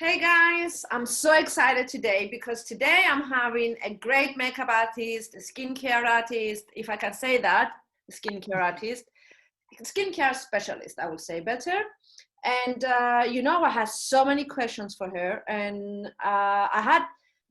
Hey guys, I'm so excited today because today I'm having a great makeup artist, a skincare artist, if I can say that, skincare artist, skincare specialist, I would say better. And I had so many questions for her, and I had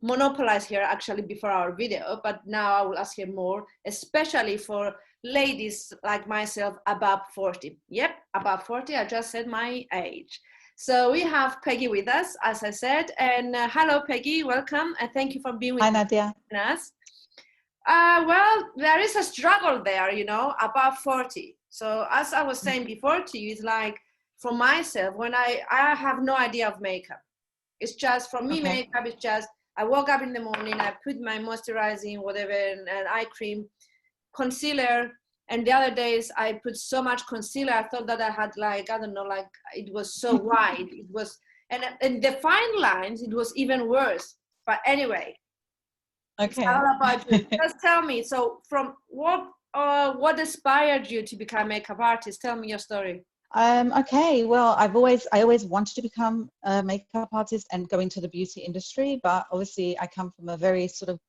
monopolized her actually before our video, but now I will ask her more, especially for ladies like myself above 40. Yep, above 40, I just said my age. So we have Peggy with us, as I said, and hello Peggy, welcome, and thank you for being with Hi, Nadia. us. Well, there is a struggle there, above 40. So as I was saying before to you, it's like for myself, when I have no idea of makeup. It's just, for me, makeup is just, I woke up in the morning, I put my moisturizing, whatever, and eye cream, concealer, and the other days I put so much concealer, I thought that I had it was so wide. It was, and the fine lines, it was even worse. But anyway, it's all about you. Just tell me, so from what inspired you to become a makeup artist? Tell me your story. Well, I always wanted to become a makeup artist and go into the beauty industry, but obviously I come from a very sort of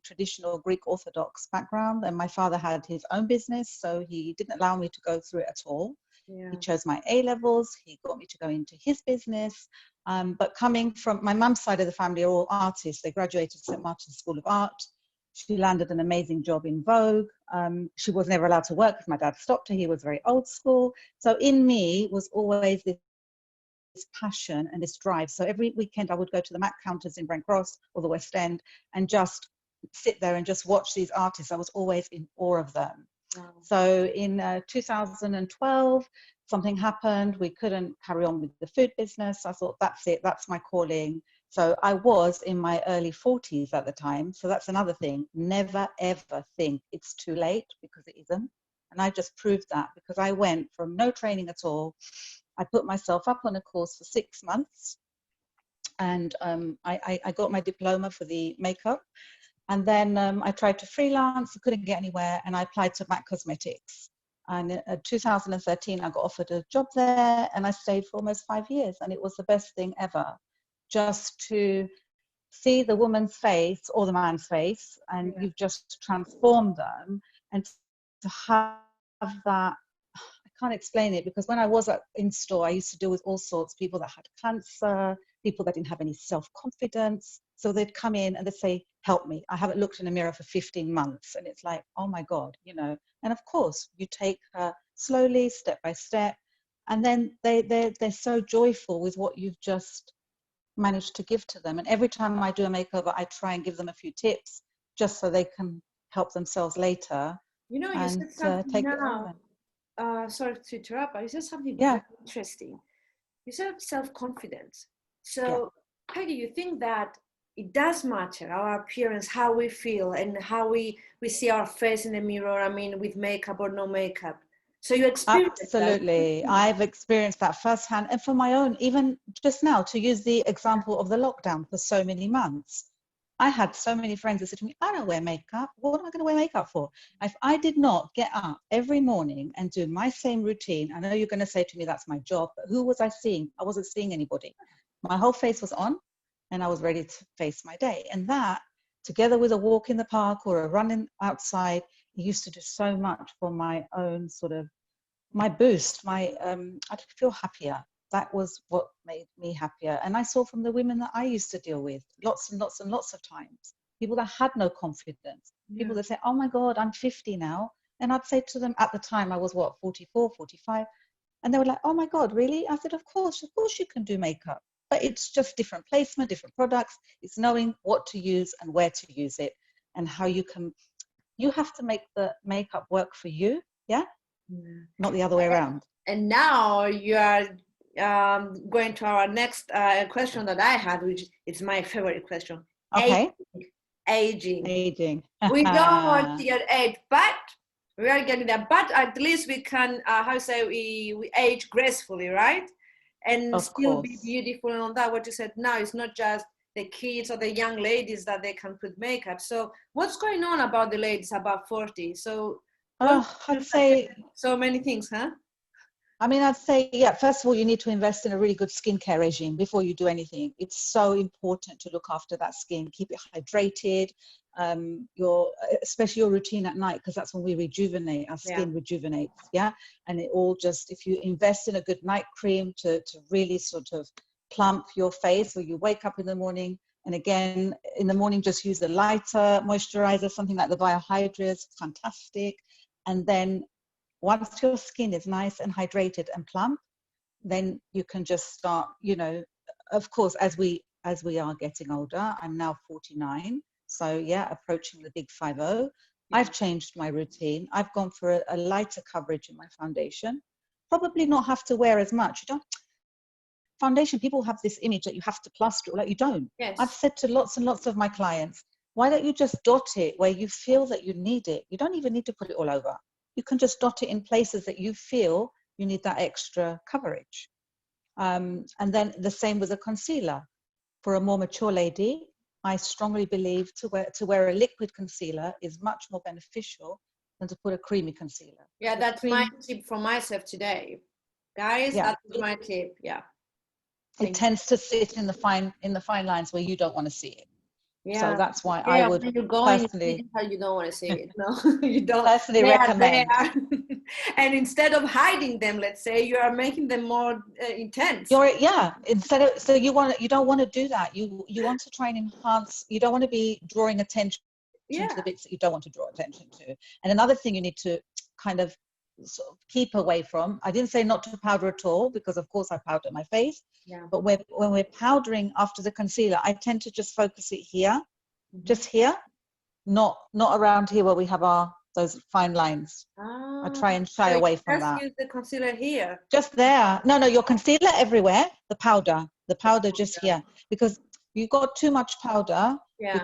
traditional Greek Orthodox background, and my father had his own business, so he didn't allow me to go through it at all. Yeah. He chose my A levels, he got me to go into his business, but coming from my mum's side of the family are all artists. They graduated St. Martin's School of Art. She landed an amazing job in Vogue. She was never allowed to work because my dad stopped her. He was very old school. So in me was always this passion and this drive. So every weekend I would go to the Mac counters in Brent Cross or the West End and just sit there and just watch these artists. I was always in awe of them. Wow. So in 2012, something happened. We couldn't carry on with the food business. I thought, that's it, that's my calling. So I was in my early 40s at the time. So that's another thing. Never, ever think it's too late, because it isn't. And I just proved that because I went from no training at all. I put myself up on a course for 6 months, and I got my diploma for the makeup. And then I tried to freelance, I couldn't get anywhere, and I applied to MAC Cosmetics. And in 2013, I got offered a job there, and I stayed for almost 5 years, and it was the best thing ever. Just to see the woman's face or the man's face, and you've just transformed them, and to have that, I can't explain it, because when I was in store, I used to deal with all sorts, people that had cancer, people that didn't have any self-confidence. So they'd come in and they'd say, help me. I haven't looked in a mirror for 15 months. And it's like, oh my God, And of course, you take her slowly, step by step. And then they're so joyful with what you've just managed to give to them. And every time I do a makeover, I try and give them a few tips just so they can help themselves later. You said something now. Sorry to interrupt, but you said something very interesting. You said self-confidence. So, Peggy, you think that it does matter, our appearance, how we feel, and how we see our face in the mirror, with makeup or no makeup. So you experienced Absolutely. that. I've experienced that firsthand. And for my own, even just now, to use the example of the lockdown for so many months, I had so many friends that said to me, I don't wear makeup. What am I going to wear makeup for? If I did not get up every morning and do my same routine, I know you're going to say to me, that's my job, but who was I seeing? I wasn't seeing anybody. My whole face was on, and I was ready to face my day. And that, together with a walk in the park or a run outside, it used to do so much for my own sort of, my boost, I'd feel happier. That was what made me happier. And I saw from the women that I used to deal with lots and lots and lots of times, people that had no confidence, people that say, oh my God, I'm 50 now. And I'd say to them, at the time I was 44, 45. And they were like, oh my God, really? I said, of course you can do makeup. But it's just different placement, different products. It's knowing what to use and where to use it, and how you have to make the makeup work for you. Yeah. Not the other way around. And now you are going to our next question that I had, which is my favorite question. Okay. Aging. We don't want to get age, but we are getting there. But at least we can, we age gracefully, right? And still be beautiful. And all that, what you said now, it's not just the kids or the young ladies that they can put makeup. So what's going on about the ladies above 40? So I'd say so many things, huh? I mean, I'd say, yeah, first of all, you need to invest in a really good skincare regime before you do anything. It's so important to look after that skin, keep it hydrated, especially your routine at night, because that's when we rejuvenate, our skin rejuvenates, yeah? And it all just, if you invest in a good night cream to really sort of plump your face, or you wake up in the morning, and again, in the morning, just use a lighter moisturizer, something like the Biohydras, fantastic. And then once your skin is nice and hydrated and plump, then you can just start, you know, of course, as we are getting older, I'm now 49. So yeah, approaching the big 50. I've changed my routine. I've gone for a lighter coverage in my foundation. Probably not have to wear as much. You don't, foundation, people have this image that you have to plaster it, like you don't. Yes. I've said to lots and lots of my clients, why don't you just dot it where you feel that you need it? You don't even need to put it all over. You can just dot it in places that you feel you need that extra coverage. And then the same with a concealer. For a more mature lady, I strongly believe to wear a liquid concealer is much more beneficial than to put a creamy concealer. Yeah, that's my tip for myself today. Guys, that's my tip, yeah. It tends to sit in the fine lines where you don't want to see it. Yeah. So that's why I would when you're going, personally, you don't want to see it. No, you don't. Personally recommend. And instead of hiding them, let's say, you are making them more intense. Instead of, so you don't want to do that. You want to try and enhance. You don't want to be drawing attention to the bits that you don't want to draw attention to. And another thing you need to kind of sort of keep away from. I didn't say not to powder at all, because of course I powder my face. Yeah. But when we're powdering after the concealer, I tend to just focus it here, just here, not around here where we have those fine lines. I try and shy away from that. Just use the concealer here. Just there. No, your concealer everywhere. The powder just here, because you've got too much powder. Yeah.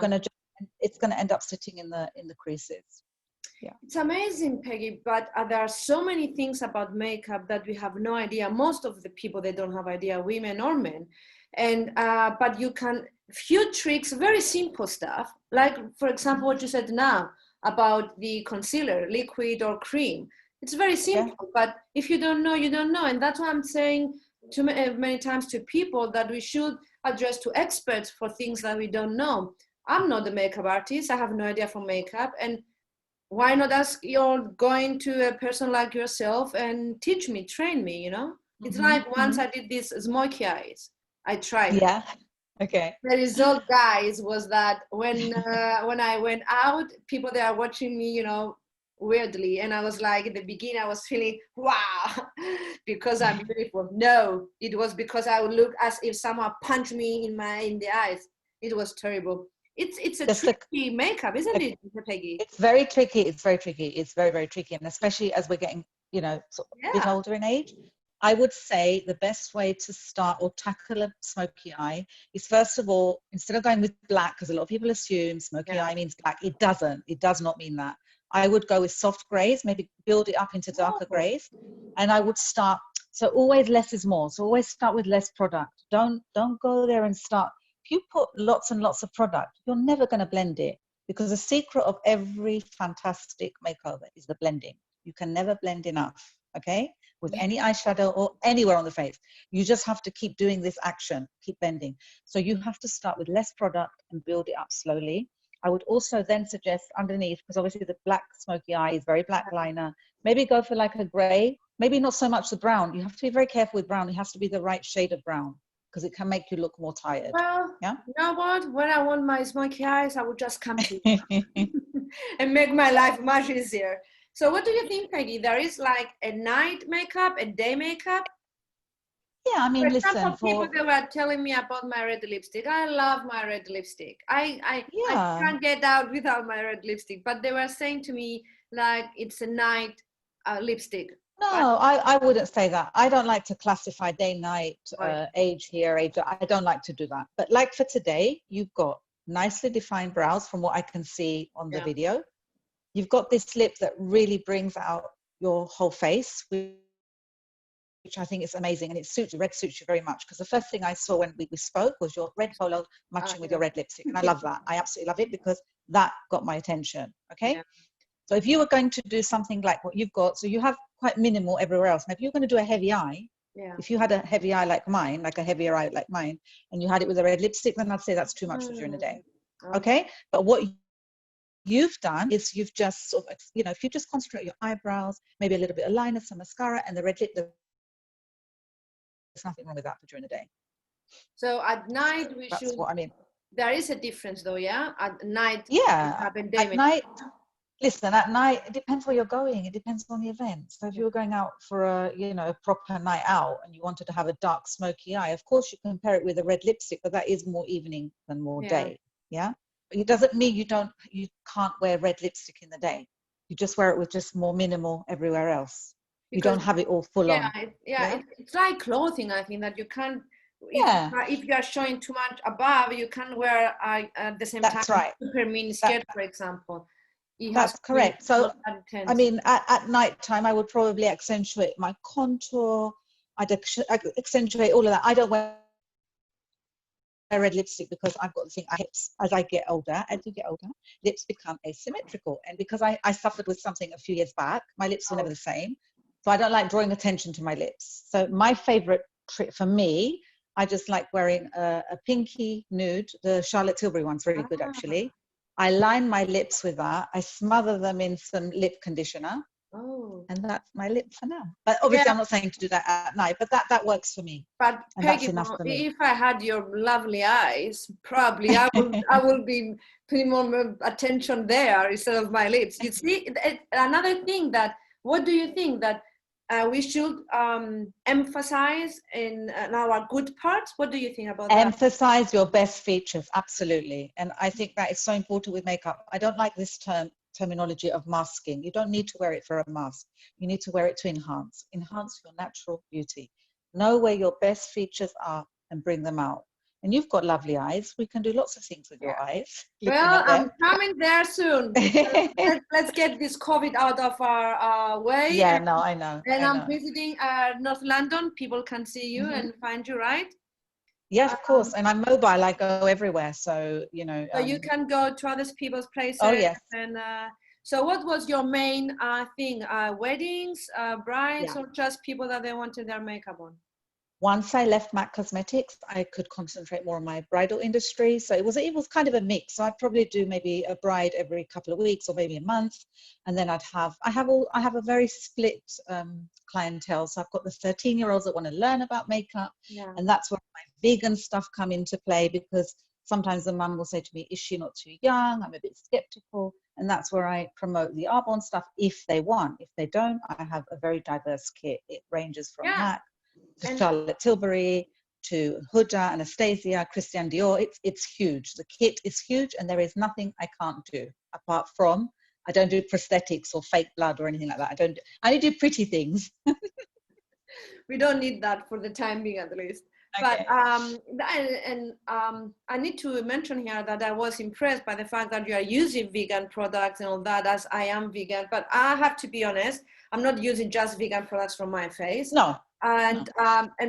It's gonna end up sitting in the creases. Yeah. It's amazing, Peggy, but there are so many things about makeup that we have no idea. Most of the people, they don't have idea, women or men. And but you can, few tricks, very simple stuff, like for example what you said now about the concealer, liquid or cream. It's very simple, but if you don't know, you don't know. And that's why I'm saying to many times to people that we should address to experts for things that we don't know. I'm not a makeup artist. I have no idea for makeup, and why not ask you're going to a person like yourself and teach me, train me, you know? It's like once I did this smoky eyes. I tried. Yeah. Okay. The result, guys, was that when I went out, people, they are watching me, you know, weirdly. And I was like, in the beginning, I was feeling, wow, because I'm beautiful. No, it was because I would look as if someone punched me in the eyes. It was terrible. It's a tricky makeup, isn't it, Peggy? It's very tricky. It's very tricky. It's very, very tricky. And especially as we're getting, you know, sort of a bit older in age, I would say the best way to start or tackle a smoky eye is, first of all, instead of going with black, because a lot of people assume smoky eye means black. It doesn't. It does not mean that. I would go with soft grays, maybe build it up into darker grays. And I would start, so always less is more. So always start with less product. Don't go there and start. If you put lots and lots of product, you're never going to blend it, because the secret of every fantastic makeover is the blending. You can never blend enough, okay? With any eyeshadow or anywhere on the face. You just have to keep doing this action, keep blending. So you have to start with less product and build it up slowly. I would also then suggest underneath, because obviously the black smoky eye is very black liner, maybe go for like a gray, maybe not so much the brown. You have to be very careful with brown. It has to be the right shade of brown, because it can make you look more tired. Well, you know what? When I want my smoky eyes, I would just come to you and make my life much easier. So what do you think, Peggy? There is like a night makeup, a day makeup? Yeah, I mean, listen. People that were telling me about my red lipstick. I love my red lipstick. I can't get out without my red lipstick. But they were saying to me like it's a night lipstick. No, I wouldn't say that. I don't like to classify day, night, age here, age. I don't like to do that. But like for today, you've got nicely defined brows from what I can see on the video. You've got this lip that really brings out your whole face, which I think is amazing. And it suits you, red suits you very much. Because the first thing I saw when we spoke was your red polo matching with your red lipstick. And I love that. I absolutely love it, because that got my attention. Okay. So if you were going to do something like what you've got, so you have quite minimal everywhere else. Now, if you're going to do a heavy eye, Yeah. if you had a heavy eye like mine, like a heavier eye like mine, and you had it with a red lipstick, then I'd say that's too much for during the day. Okay? But what you've done is you've just sort of, you know, if you just concentrate your eyebrows, maybe a little bit of liner, some mascara, and the red lip, there's nothing wrong with that for during the day. So at night we That's should. what I mean. There is a difference, though, yeah. At night, Yeah. At damage. night, listen. At night, it depends where you're going. It depends on the event. So if you were going out for a, you know, a proper night out and you wanted to have a dark, smoky eye, of course you can pair it with a red lipstick, but that is more evening than more day. Yeah. But it doesn't mean you can't wear red lipstick in the day. You just wear it with just more minimal everywhere else. You don't have it all full on. It's like clothing. I think that you can't. If you are showing too much above, you can wear at the same time. That's right. Super mini skirt, for example. That's correct. So, I mean, at night time, I would probably accentuate my contour. I'd accentuate all of that. I don't wear red lipstick because I've got the thing, as I get older, lips become asymmetrical. And because I suffered with something a few years back, my lips were never the same. So I don't like drawing attention to my lips. So my favorite trick for me, I just like wearing a pinky nude. The Charlotte Tilbury one's really good, actually. I line my lips with that. I smother them in some lip conditioner. And that's my lips for now. But obviously, I'm not saying to do that at night, but that works for me. But and Peggy, that's enough for me. If I had your lovely eyes, probably I will be putting more attention there instead of my lips. You see, another thing that, what do you think that we should emphasize in our good parts? What do you think about that? Emphasize your best features, absolutely. And I think that is so important with makeup. I don't like this terminology of masking. You don't need to wear it for a mask. You need to wear it to enhance your natural beauty. Know where your best features are and bring them out. And you've got lovely eyes. We can do lots of things with your eyes. Well, I'm coming there soon. Let's get this COVID out of our way. Yeah, no, I know. And I'm visiting North London. People can see you and find you, right? Yeah, of course. And I'm mobile. I go everywhere. So, you know. So you can go to other people's places. Oh, yes. And so what was your main thing? Weddings, brides, or just people that they wanted their makeup on? Once I left MAC Cosmetics, I could concentrate more on my bridal industry. So it was kind of a mix. So I'd probably do maybe a bride every couple of weeks or maybe a month. And then I have a very split clientele. So I've got the 13-year-olds that want to learn about makeup. And that's where my vegan stuff come into play, because sometimes the mum will say to me, is she not too young? I'm a bit skeptical. And that's where I promote the Arbonne stuff if they want. If they don't, I have a very diverse kit. It ranges from MAC to Charlotte Tilbury, to Huda, Anastasia, Christian Dior. It's huge. The kit is huge, and there is nothing I can't do apart from I don't do prosthetics or fake blood or anything like that. I only do pretty things. We don't need that for the time being, at least. Okay. But I need to mention here that I was impressed by the fact that you are using vegan products and all that, as I am vegan. But I have to be honest, I'm not using just vegan products for my face. No. And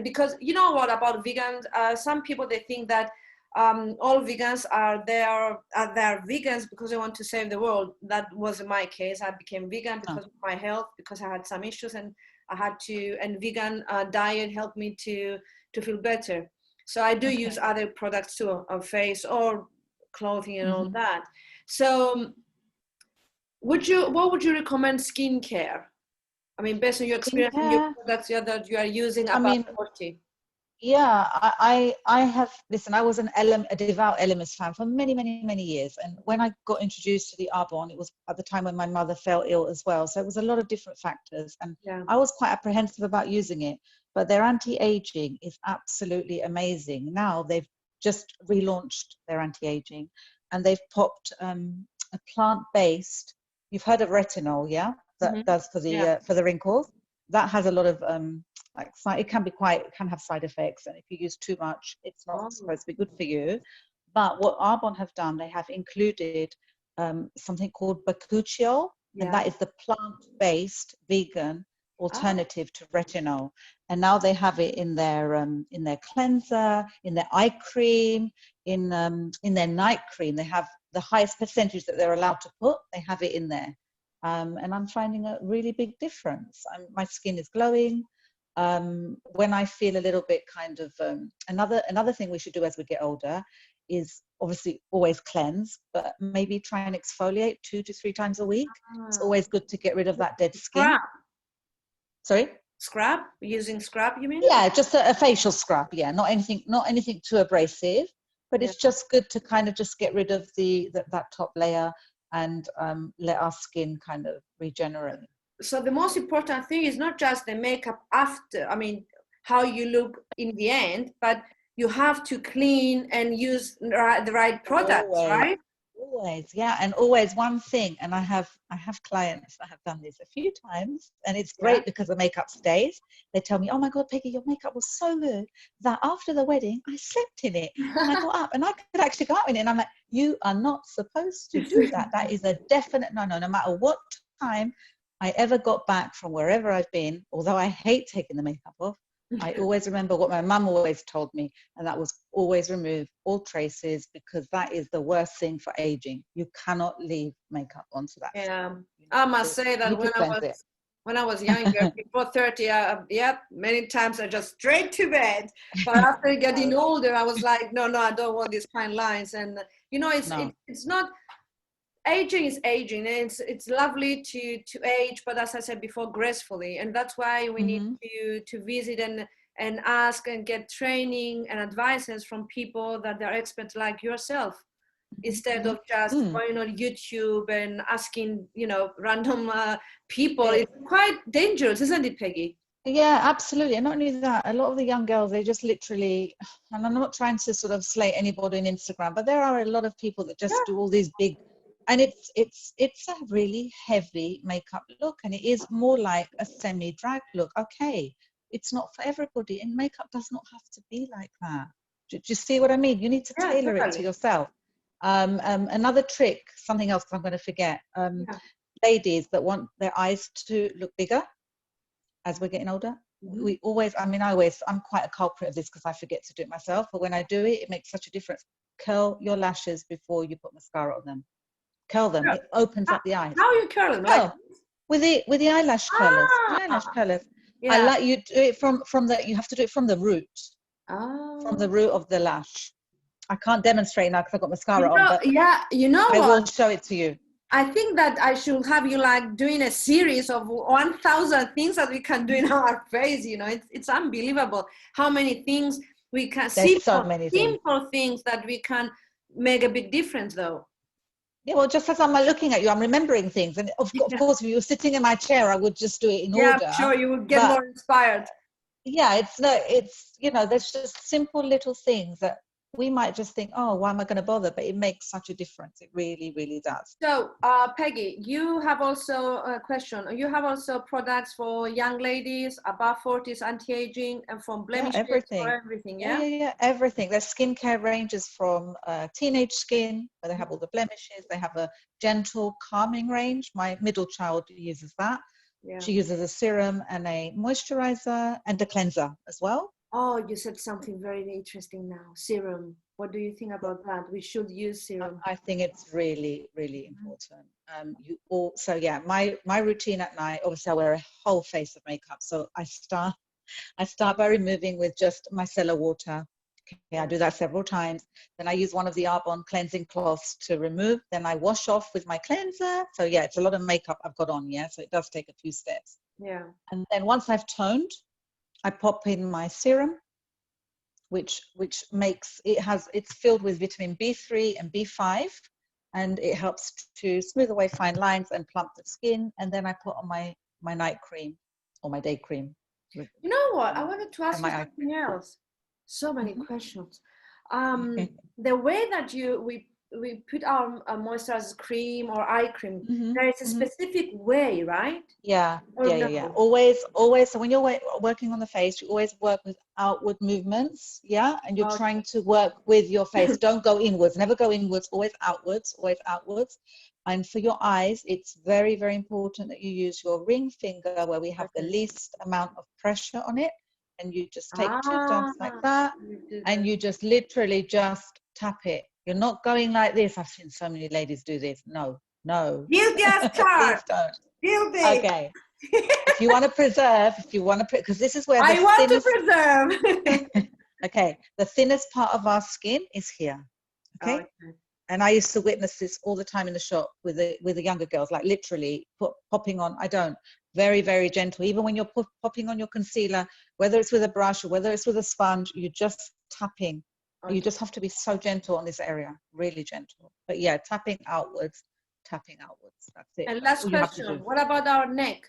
because you know what about vegans, some people, they think that all vegans are vegans because they want to save the world. That wasn't my case. I became vegan because of my health, because I had some issues, and I had to. And vegan diet helped me to feel better. So I do use other products too, of face or clothing and all that. So, what would you recommend skincare? I mean, based on your experience and your products that you are using about 40. Yeah, I have, listen, I was a devout Elemis fan for many, many, many years. And when I got introduced to the Arbonne, it was at the time when my mother fell ill as well. So it was a lot of different factors. And I was quite apprehensive about using it. But their anti-aging is absolutely amazing. Now they've just relaunched their anti-aging, and they've popped a plant-based, you've heard of retinol, yeah? That does for the wrinkles. That has a lot of it can have side effects, and if you use too much, it's not supposed to be good for you. But what Arbonne have done, they have included something called bakuchiol, and that is the plant-based vegan alternative to retinol. And now they have it in their cleanser, in their eye cream, in their night cream. They have the highest percentage that they're allowed to put. They have it in there. and I'm finding a really big difference. My skin is glowing. When I feel a little bit kind of, another thing we should do as we get older is obviously always cleanse, but maybe try and exfoliate 2 to 3 times a week. It's always good to get rid of that dead skin. Scrub. Sorry? Scrub? Using scrub, you mean? Yeah, just a facial scrub. Yeah, not anything too abrasive, but it's just good to kind of just get rid of that top layer and let our skin kind of regenerate. So the most important thing is not just the makeup after, I mean, how you look in the end, but you have to clean and use the right products, right? Always, yeah, and always one thing. And I have clients that have done this a few times, and it's great because the makeup stays. They tell me, "Oh my God, Peggy, your makeup was so good that after the wedding, I slept in it, and I got up and I could actually go out in it." And I'm like, "You are not supposed to do that. That is a definite no. No matter what time I ever got back from wherever I've been, although I hate taking the makeup off, I always remember what my mum always told me, and that was always remove all traces, because that is the worst thing for aging. You cannot leave makeup onto that. Yeah, I must say that when I was younger, before 30, many times I just straight to bed. But after getting older, I was like, no, I don't want these fine lines. And it's not. Aging is aging, and it's lovely to age, but as I said before, gracefully, and that's why we need to visit and ask and get training and advices from people that are experts like yourself, instead of just going on YouTube and asking random people. It's quite dangerous, isn't it, Peggy? Yeah, absolutely. And not only that, a lot of the young girls, they just literally, and I'm not trying to sort of slay anybody on Instagram, but there are a lot of people that just do all these big. And it's a really heavy makeup look, and it is more like a semi-drag look. Okay, it's not for everybody, and makeup does not have to be like that. Do you see what I mean? You need to tailor it to yourself. Another trick, something else I'm going to forget. Ladies that want their eyes to look bigger as we're getting older. I'm quite a culprit of this because I forget to do it myself. But when I do it, it makes such a difference. Curl your lashes before you put mascara on them. Curl them. It opens up the eyes. How are you curling? Like with the eyelash curlers. The eyelash curlers. Yeah. I like you do it from the. You have to do it from the root. From the root of the lash. I can't demonstrate now because I've got mascara on. But I will show it to you. I think that I should have you like doing a series of 1,000 things that we can do in our face. It's unbelievable how many things we can see. So many simple things that we can make a big difference, though. Yeah, well, just as I'm looking at you, I'm remembering things. And of course, if you were sitting in my chair, I would just do it in order. Yeah, sure, you would get more inspired. Yeah, there's just simple little things that we might just think, oh, why am I going to bother? But it makes such a difference. It really, really does. So, Peggy, you have also a question. You have also products for young ladies, above 40s, anti-aging, and from blemishes, everything. Yeah, everything. There's skincare ranges from teenage skin, where they have all the blemishes. They have a gentle, calming range. My middle child uses that. Yeah. She uses a serum and a moisturizer and a cleanser as well. Oh, you said something very interesting now. Serum. What do you think about that? We should use serum. I think it's really, really important. My routine at night, obviously I wear a whole face of makeup. So I start by removing with just micellar water. Okay, I do that several times. Then I use one of the Arbonne cleansing cloths to remove. Then I wash off with my cleanser. So yeah, it's a lot of makeup I've got on. Yeah, so it does take a few steps. Yeah. And then once I've toned, I pop in my serum, which makes it's filled with vitamin B3 and B5, and it helps to smooth away fine lines and plump the skin. And then I put on my night cream or my day cream. You know what? I wanted to ask you something else. So many questions. The way that we put our moisturizer cream or eye cream, there is a specific way, right? Yeah. Always. So when you're working on the face, you always work with outward movements. Yeah. And you're trying to work with your face. Don't go inwards. Never go inwards. Always outwards. And for your eyes, it's very, very important that you use your ring finger where we have the least amount of pressure on it. And you just take 2 dabs like that. And you just literally just tap it. You're not going like this. I've seen so many ladies do this. No, No. Guilty as Please charged. don't. Guilty. Okay. If you want to preserve, because this is where the I want thinnest, to preserve. okay, the thinnest part of our skin is here. Okay. Okay. And I used to witness this all the time in the shop with the younger girls, like literally popping on. I don't. Very, very gentle. Even when you're popping on your concealer, whether it's with a brush or whether it's with a sponge, you're just tapping. Okay. You just have to be so gentle on this area, really gentle. But yeah, tapping outwards. That's it. And That's last all you have to question, do. what about our neck?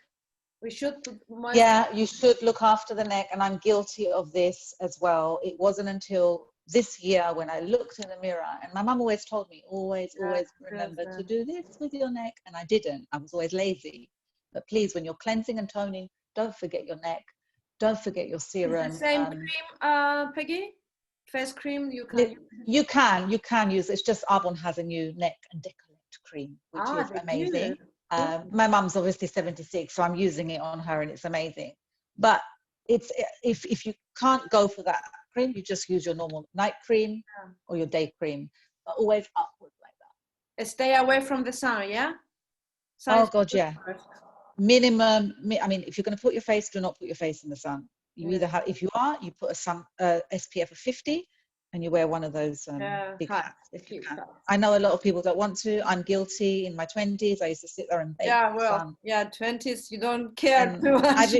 We should put moisturizer. Yeah, you should look after the neck, and I'm guilty of this as well. It wasn't until this year when I looked in the mirror, and my mum always told me, always remember to do this with your neck, and I didn't. I was always lazy. But please, when you're cleansing and toning, don't forget your neck. Don't forget your serum. Is the same cream, Peggy? Face cream you can use? You can use. It's just Arbonne has a new neck and décolleté cream, which is amazing. My mum's obviously 76, so I'm using it on her, and it's amazing. But it's if you can't go for that cream, you just use your normal night cream or your day cream, but always upwards like that. Stay away from the sun, yeah? Oh God, yeah. Minimum. I mean, if you're going to put your face, do not put your face in the sun. You either have, if you put a SPF of 50, and you wear one of those big hats if you can. I know a lot of people don't want to. I'm guilty. In my 20s, I used to sit there and bake in the sun. 20s, you don't care too much.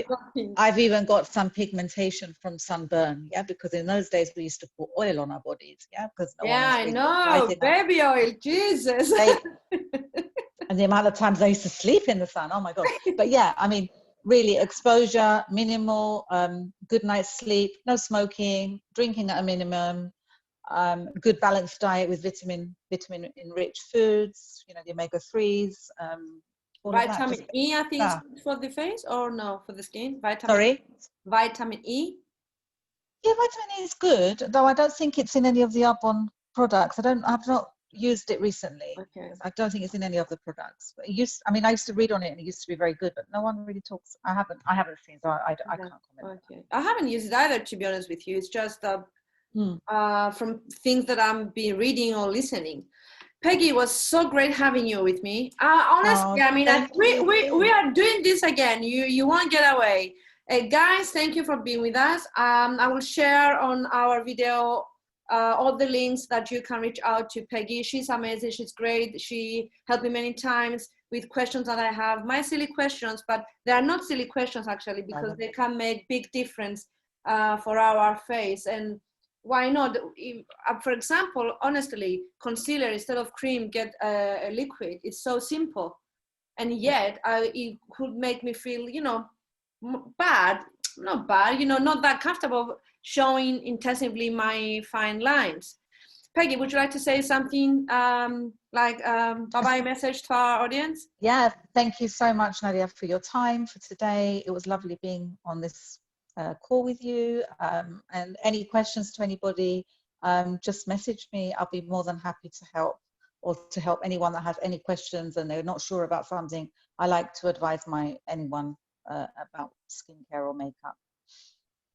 I've even got some pigmentation from sunburn, because in those days we used to put oil on our bodies, because I know, baby oil, Jesus. And the amount of times I used to sleep in the sun, oh my God. But yeah, I mean, really exposure, minimal, good night's sleep, no smoking, drinking at a minimum, good balanced diet with vitamin enriched foods, the omega-3s. Vitamin E, I think it's for the face, or no, for the skin? Vitamin E? Yeah, vitamin E is good, though I don't think it's in any of the Arbonne products. I've not used it recently. Okay. I don't think it's in any of the products. But I used to read on it, and it used to be very good, but no one really talks. I haven't seen, so I can't comment. Okay. I haven't used it either, to be honest with you. It's just from things that I'm been reading or listening. Peggy, it was so great having you with me. Honestly, we are doing this again. You won't get away. Guys, thank you for being with us. I will share on our video all the links that you can reach out to Peggy. She's amazing. She's great. She helped me many times with questions that I have. My silly questions, but they are not silly questions actually, because they can make big difference for our face. And why not? For example, honestly, concealer instead of cream, get a liquid. It's so simple, and yet it could make me feel, bad. Not bad, not that comfortable showing intensively my fine lines. Peggy, would you like to say something bye-bye message to our audience? Yeah, thank you so much, Nadia, for your time for today. It was lovely being on this call with you. And any questions to anybody, just message me. I'll be more than happy to help, or to help anyone that has any questions and they're not sure about something. I like to advise anyone about skincare or makeup.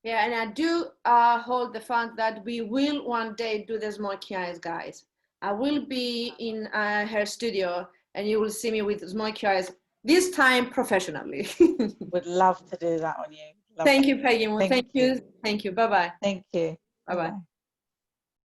Yeah, and I do hold the fact that we will one day do the smoky eyes, guys. I will be in her studio, and you will see me with smoky eyes, this time professionally. Would love to do that on you. Thank you, Peggy. Thank you. Bye-bye. Thank you. Bye-bye.